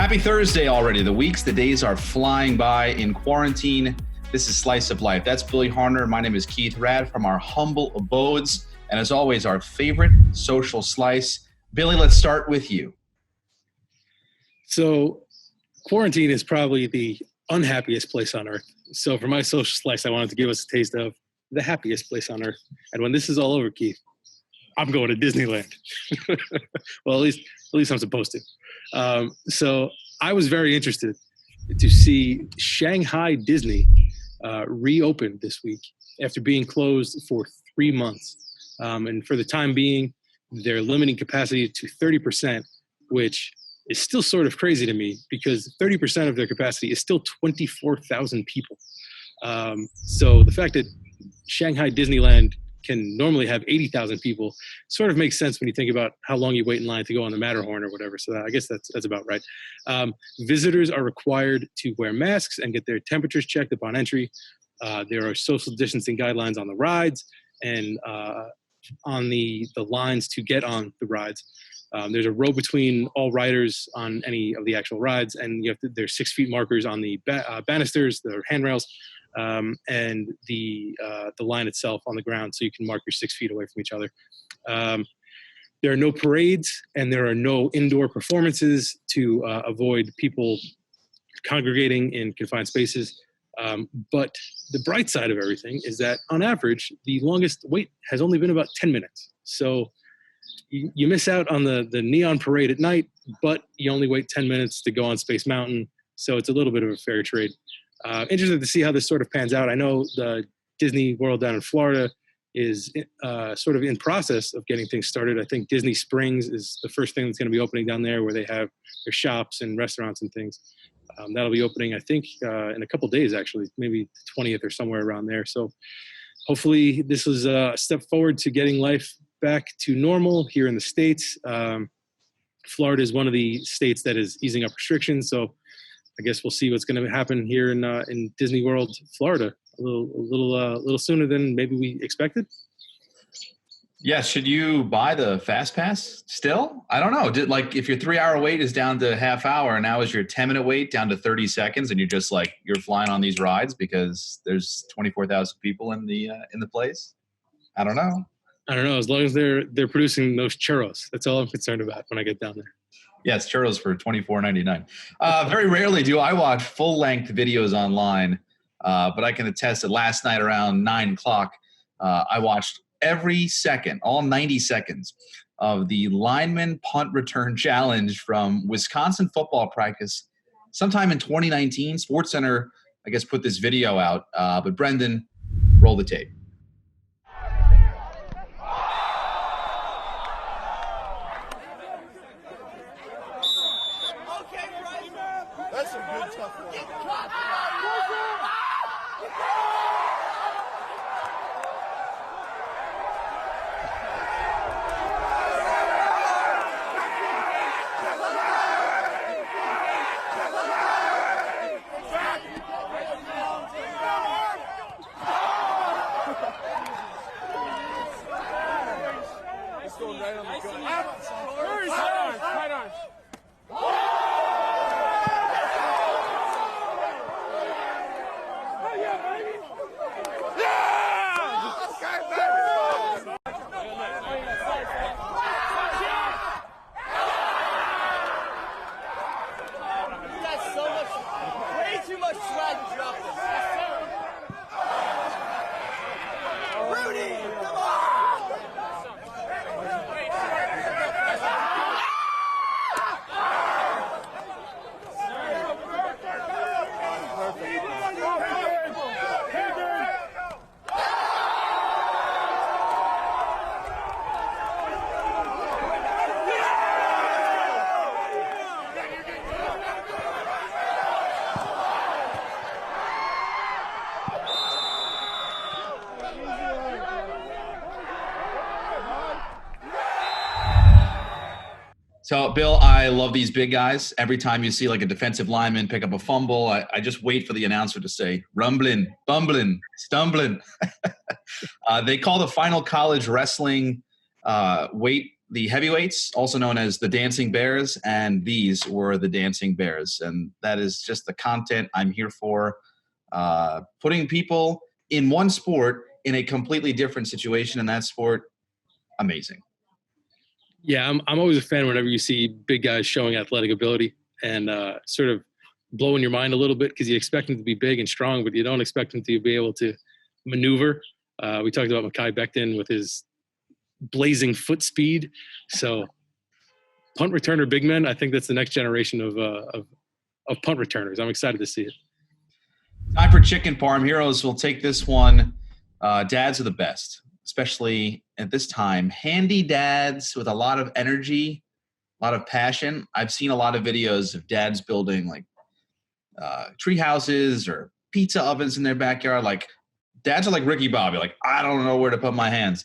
Happy Thursday already. The weeks, the days are flying by in quarantine. This is Slice of Life. That's Billy Harner. My name is Keith Rad from our humble abodes. And as always, our favorite social slice. Billy, let's start with you. So quarantine is probably the unhappiest place on earth. So for my social slice, I wanted to give us a taste of the happiest place on earth. And when this is all over, Keith, I'm going to Disneyland. Well, at least I'm supposed to. So I was very interested to see Shanghai Disney reopen this week after being closed for 3 months. And for the time being, they're limiting capacity to 30%, which is still sort of crazy to me because 30% of their capacity is still 24,000 people. So the fact that Shanghai Disneyland can normally have 80,000 people sort of makes sense when you think about how long you wait in line to go on the Matterhorn or whatever. So I guess that's about right. Visitors are required to wear masks and get their temperatures checked upon entry. There are social distancing guidelines on the rides and on the lines to get on the rides. There's a row between all riders on any of the actual rides, and there's 6 feet markers on the banisters, the handrails, and the line itself on the ground, so you can mark your 6 feet away from each other. There are no parades, and there are no indoor performances to avoid people congregating in confined spaces. But the bright side of everything is that, on average, the longest wait has only been about 10 minutes. So you miss out on the neon parade at night, but you only wait 10 minutes to go on Space Mountain. So it's a little bit of a fair trade. Interested to see how this sort of pans out. I know the Disney World down in Florida is sort of in process of getting things started. I think Disney Springs is the first thing that's going to be opening down there, where they have their shops and restaurants and things. That'll be opening, I think, in a couple days, actually, maybe the 20th or somewhere around there. So hopefully this is a step forward to getting life back to normal here in the States. Florida is one of the states that is easing up restrictions. So I guess we'll see what's going to happen here in Disney World, Florida, a little sooner than maybe we expected. Yeah, should you buy the Fast Pass still? I don't know. If your 3-hour wait is down to half hour, now is your 10-minute wait down to 30 seconds, and you're flying on these rides because there's 24,000 people in the place? I don't know. As long as they're producing those churros, that's all I'm concerned about when I get down there. Yes, churros for $24.99. Very rarely do I watch full-length videos online, but I can attest that last night around 9 o'clock, I watched every second, all 90 seconds, of the lineman punt return challenge from Wisconsin football practice sometime in 2019. SportsCenter, I guess, put this video out. But Brendan, roll the tape. That's some good tough work. It's going right on the gun. Right on. Too much swag to drop this. Rudy, come on! So, Bill, I love these big guys. Every time you see like a defensive lineman pick up a fumble, I just wait for the announcer to say, rumbling, bumbling, stumbling. They call the final college wrestling weight the heavyweights, also known as the Dancing Bears, and these were the Dancing Bears. And that is just the content I'm here for, putting people in one sport in a completely different situation in that sport. Amazing. Yeah, I'm always a fan whenever you see big guys showing athletic ability and sort of blowing your mind a little bit because you expect them to be big and strong, but you don't expect them to be able to maneuver. We talked about Mekhi Becton with his blazing foot speed. So punt returner big men, I think that's the next generation of punt returners. I'm excited to see it. Time for Chicken Parm. Heroes will take this one. Dads are the best, especially at this time. Handy dads with a lot of energy, a lot of passion. I've seen a lot of videos of dads building like tree houses or pizza ovens in their backyard. Like dads are like Ricky Bobby. Like, I don't know where to put my hands.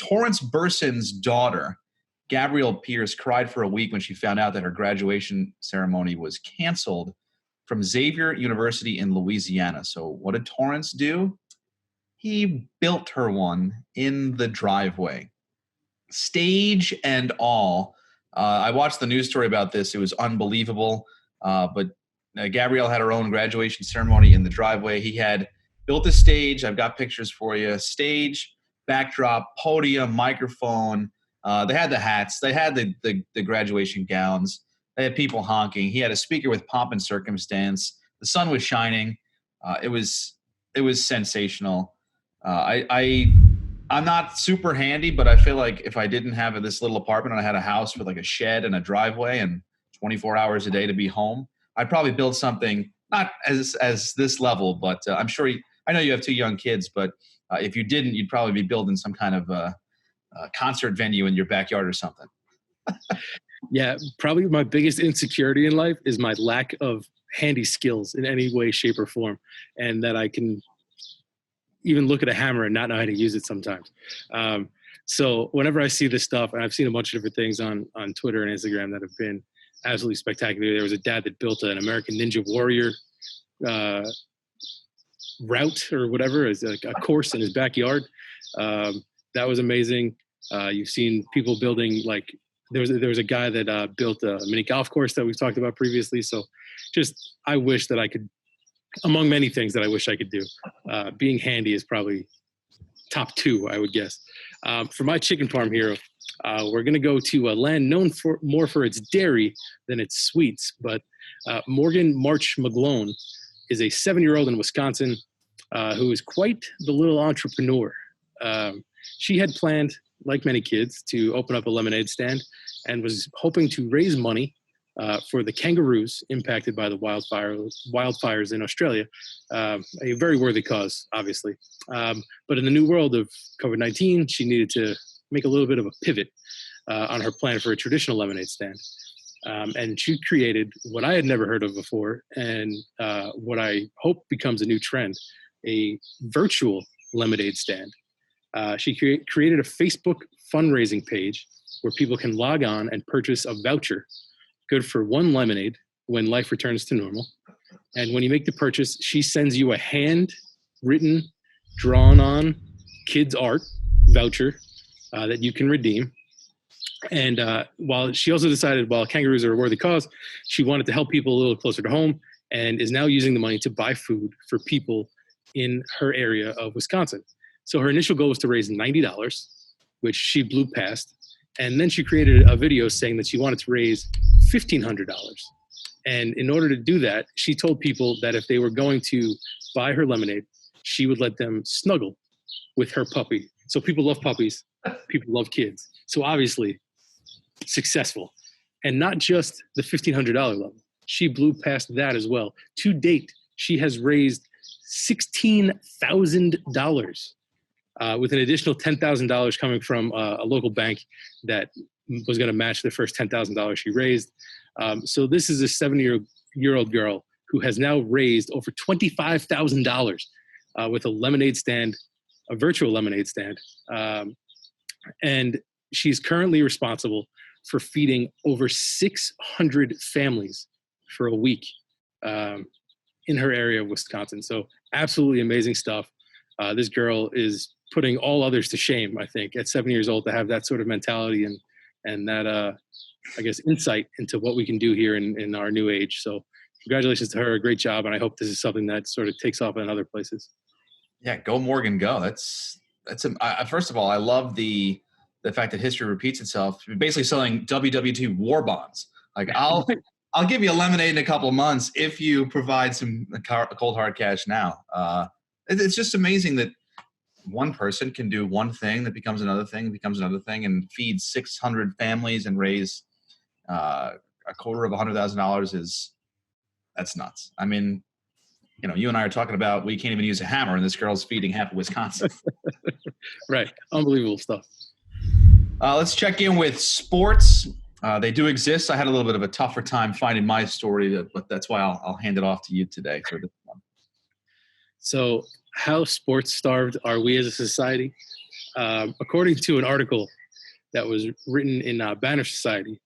Torrance Burson's daughter, Gabrielle Pierce, cried for a week when she found out that her graduation ceremony was canceled from Xavier University in Louisiana. So what did Torrance do? He built her one in the driveway, stage and all. I watched the news story about this. It was unbelievable. But Gabrielle had her own graduation ceremony in the driveway. He had built a stage. I've got pictures for you. Stage, backdrop, podium, microphone. They had the hats. They had the graduation gowns. They had people honking. He had a speaker with pomp and circumstance. The sun was shining. It was sensational. I'm not super handy, but I feel like if I didn't have this little apartment and I had a house with like a shed and a driveway and 24 hours a day to be home, I'd probably build something not as this level, but I'm sure I know you have two young kids, but if you didn't, you'd probably be building some kind of concert venue in your backyard or something. Yeah, probably my biggest insecurity in life is my lack of handy skills in any way, shape, or form, and that I can even look at a hammer and not know how to use it sometimes. So whenever I see this stuff, and I've seen a bunch of different things on Twitter and Instagram that have been absolutely spectacular. There was a dad that built an American Ninja Warrior route or whatever, as a course in his backyard. That was amazing. You've seen people building, like there was a guy that built a mini golf course that we've talked about previously. So just, I wish that I could, among many things that I wish I could do, being handy is probably top 2, I would guess. For my chicken farm hero, we're going to go to a land known more for its dairy than its sweets. But Morgan March McGlone is a 7-year-old in Wisconsin who is quite the little entrepreneur. She had planned, like many kids, to open up a lemonade stand and was hoping to raise money for the kangaroos impacted by the wildfires in Australia. A very worthy cause, obviously. But in the new world of COVID-19, she needed to make a little bit of a pivot on her plan for a traditional lemonade stand. And she created what I had never heard of before, and what I hope becomes a new trend, a virtual lemonade stand. She created a Facebook fundraising page where people can log on and purchase a voucher good for 1 lemonade when life returns to normal. And when you make the purchase, she sends you a handwritten, drawn-on kids' art voucher that you can redeem. And while she also decided, while kangaroos are a worthy cause, she wanted to help people a little closer to home and is now using the money to buy food for people in her area of Wisconsin. So her initial goal was to raise $90, which she blew past. And then she created a video saying that she wanted to raise $1,500. And in order to do that, she told people that if they were going to buy her lemonade, she would let them snuggle with her puppy. So people love puppies, people love kids. So obviously successful. And not just the $1,500 level. She blew past that as well. To date, she has raised $16,000 with an additional $10,000 coming from a local bank that was going to match the first $10,000 she raised. So this is a 7-year-old girl who has now raised over $25,000 with a lemonade stand, a virtual lemonade stand. And she's currently responsible for feeding over 600 families for a week in her area of Wisconsin. So absolutely amazing stuff. This girl is putting all others to shame, I think, at 7 years old to have that sort of mentality and and that I guess insight into what we can do here in our new age. So congratulations to her, great job, and I hope this is something that sort of takes off in other places. Yeah, go Morgan, go. First of all, I love the fact that history repeats itself. You're basically selling WW2 war bonds. Like I'll give you a lemonade in a couple of months if you provide some cold hard cash now. It's just amazing that one person can do one thing that becomes another thing, and feed 600 families and raise $250,000. That's nuts. I mean, you and I are talking about we can't even use a hammer, and this girl's feeding half of Wisconsin. Right. Unbelievable stuff. Let's check in with sports. They do exist. I had a little bit of a tougher time finding my story, but that's why I'll hand it off to you today for this one. So how sports starved are we as a society? According to an article that was written in Banner Society,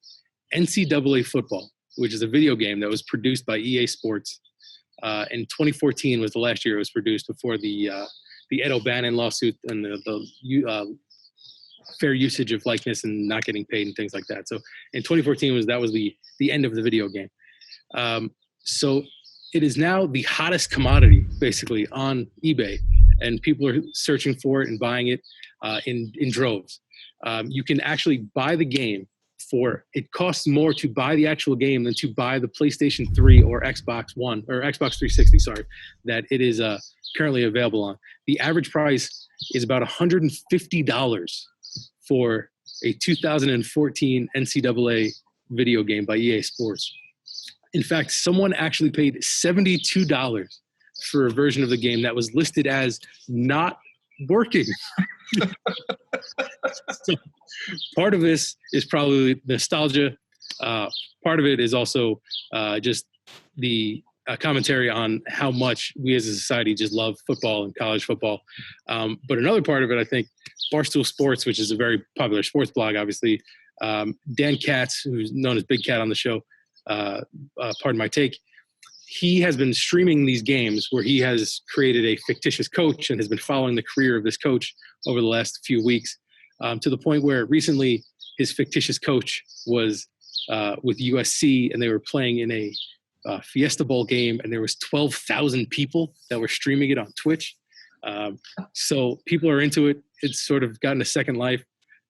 NCAA football, which is a video game that was produced by EA Sports, in 2014 was the last year it was produced before the Ed O'Bannon lawsuit and the fair usage of likeness and not getting paid and things like that. So in 2014 was the end of the video game. So it is now the hottest commodity basically on eBay, and people are searching for it and buying it in droves. You can actually buy the game it costs more to buy the actual game than to buy the PlayStation 3 or Xbox One or Xbox 360, that it is currently available on. The average price is about $150 for a 2014 NCAA video game by EA Sports. In fact, someone actually paid $72 for a version of the game that was listed as not working. So part of this is probably nostalgia. Part of it is also just the commentary on how much we as a society just love football and college football. But another part of it, I think, Barstool Sports, which is a very popular sports blog, obviously. Dan Katz, who's known as Big Cat on the show, pardon my take, he has been streaming these games where he has created a fictitious coach and has been following the career of this coach over the last few weeks, to the point where recently his fictitious coach was with USC, and they were playing in a Fiesta Bowl game, and there was 12,000 people that were streaming it on Twitch. So people are into it. It's sort of gotten a second life,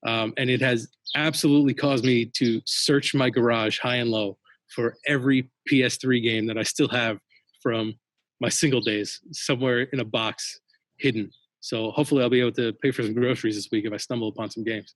and it has absolutely caused me to search my garage high and low for every PS3 game that I still have from my single days, somewhere in a box hidden. So hopefully I'll be able to pay for some groceries this week if I stumble upon some games.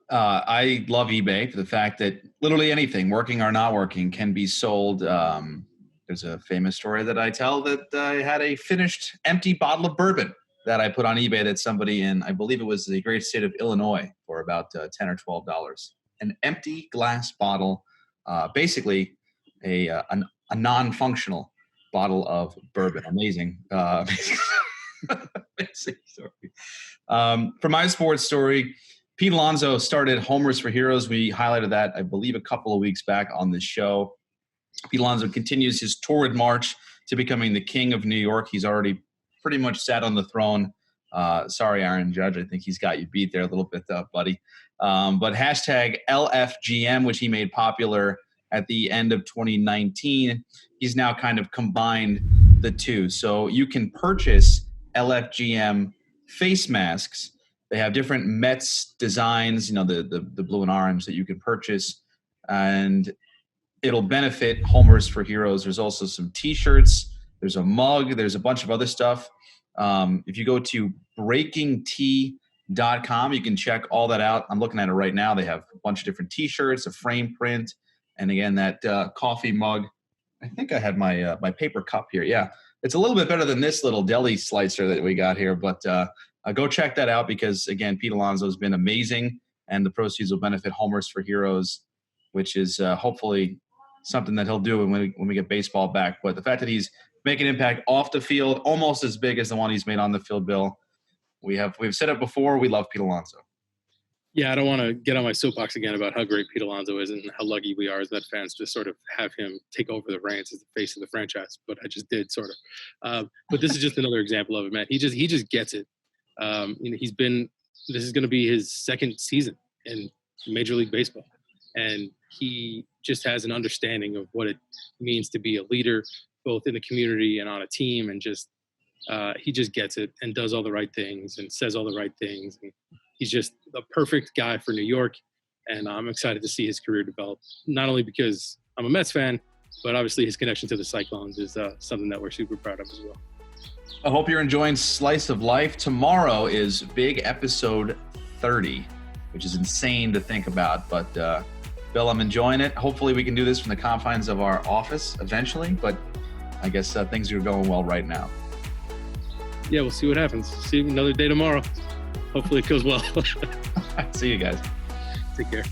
I love eBay for the fact that literally anything, working or not working, can be sold. There's a famous story that I tell that I had a finished empty bottle of bourbon that I put on eBay that somebody in, I believe it was the great state of Illinois, for about $10 or $12. An empty glass bottle, basically a non-functional bottle of bourbon. Amazing. Amazing story. For my sports story, Pete Alonso started Homers for Heroes. We highlighted that, I believe, a couple of weeks back on the show. Pete Alonso continues his torrid march to becoming the king of New York. He's already pretty much sat on the throne. Sorry, Aaron Judge. I think he's got you beat there a little bit, buddy. But hashtag LFGM, which he made popular at the end of 2019, he's now kind of combined the two. So you can purchase LFGM face masks. They have different Mets designs, the blue and orange that you can purchase, and it'll benefit Homers for Heroes. There's also some T-shirts. There's a mug. There's a bunch of other stuff. If you go to breakingtea.com, you can check all that out. I'm looking at it right now. They have a bunch of different T-shirts, a frame print, and again, that coffee mug. I think I had my paper cup here. Yeah, it's a little bit better than this little deli slicer that we got here, but go check that out because, again, Pete Alonso has been amazing, and the proceeds will benefit Homers for Heroes, which is hopefully something that he'll do when we get baseball back. But the fact that he's making an impact off the field, almost as big as the one he's made on the field, Bill, we've said it before, we love Pete Alonso. Yeah, I don't want to get on my soapbox again about how great Pete Alonso is and how lucky we are as Met fans to sort of have him take over the reins as the face of the franchise. But I just did sort of. But this is just another example of it, man. He just gets it. This is going to be his second season, and Major League Baseball. And he just has an understanding of what it means to be a leader, both in the community and on a team. And just, he just gets it and does all the right things and says all the right things. And he's just a perfect guy for New York. And I'm excited to see his career develop, not only because I'm a Mets fan, but obviously his connection to the Cyclones is something that we're super proud of as well. I hope you're enjoying Slice of Life. Tomorrow is big episode 30, which is insane to think about. But Bill, I'm enjoying it. Hopefully we can do this from the confines of our office eventually, but I guess things are going well right now. Yeah, we'll see what happens. See you another day tomorrow. Hopefully it goes well. See you guys. Take care.